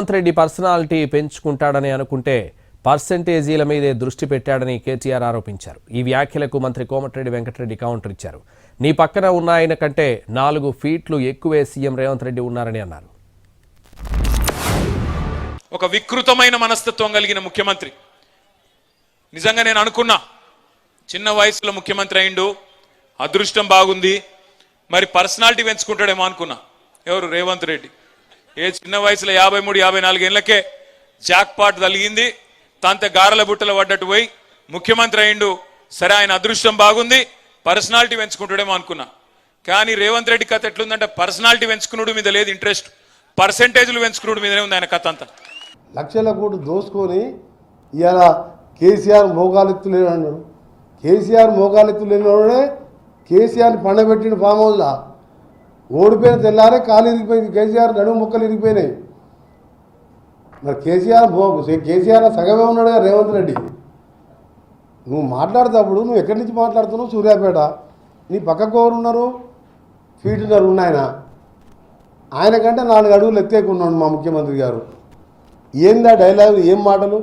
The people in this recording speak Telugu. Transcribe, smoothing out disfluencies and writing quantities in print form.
రేవంత్ రెడ్డి పర్సనాలిటీ పెంచుకుంటాడని అనుకుంటే పర్సెంటేజీల మీదే దృష్టి పెట్టాడని కేటీఆర్ ఆరోపించారు. ఈ వ్యాఖ్యలకు మంత్రి కోమటిరెడ్డి వెంకటరెడ్డి కౌంటర్ ఇచ్చారు. నీ పక్కన ఉన్న ఆయన కంటే 4 ఫీట్లు ఎక్కువే సీఎం రేవంత్ రెడ్డి ఉన్నారని అన్నారు. ఒక వికృతమైన మనస్తత్వం కలిగిన ముఖ్యమంత్రి. నిజంగా నేను అనుకున్నా చిన్న వయసులో ముఖ్యమంత్రి అయిండు, అదృష్టం బాగుంది, మరి పర్సనాలిటీ పెంచుకుంటాడేమో అనుకున్నా. ఎవరు? రేవంత్ రెడ్డి. ఏ చిన్న వయసులో 53-54 ఏళ్లకే జాక్ పాట్ తలిగింది, తాంతే గారల బుట్టలు పడ్డట్టు పోయి ముఖ్యమంత్రి అయిండు. సరే, ఆయన అదృష్టం బాగుంది, పర్సనాలిటీ పెంచుకుంటాడేమో అనుకున్నా. కానీ రేవంత్ రెడ్డి కథ ఎట్లుందంటే పర్సనాలిటీ పెంచుకున్నాడు మీద లేదు ఇంట్రెస్ట్, పర్సెంటేజ్లు పెంచుకున్నాడు మీదనే ఉంది ఆయన కథ అంతా. లక్షల కోట్లు దోసుకొని ఇవాళ కేసీఆర్ మోకాలెత్తులేడు. కేసీఆర్ మోకాలెత్తులేనివాడే కేసీఆర్ని పండబెట్టిన ఫామ్ హౌస్లా ఓడిపోయిన తెల్లారే కాలు ఇరిగిపోయింది. కేసీఆర్ నడుము ముక్కలు ఇరిగిపోయినాయి. మరి కేసీఆర్ సగమే ఉన్నాడుగా రేవంత్ రెడ్డి. నువ్వు మాట్లాడేటప్పుడు నువ్వు ఎక్కడి నుంచి మాట్లాడుతున్నావు? సూర్యాపేట. నీ పక్కకు ఎవరు ఉన్నారు? ఫీటున్నర ఉన్నాయన. ఆయన కంటే 4 అడుగులు ఎత్తేకున్నాడు మా ముఖ్యమంత్రి గారు. ఏందా డైలాగ్, ఏం మాటలు?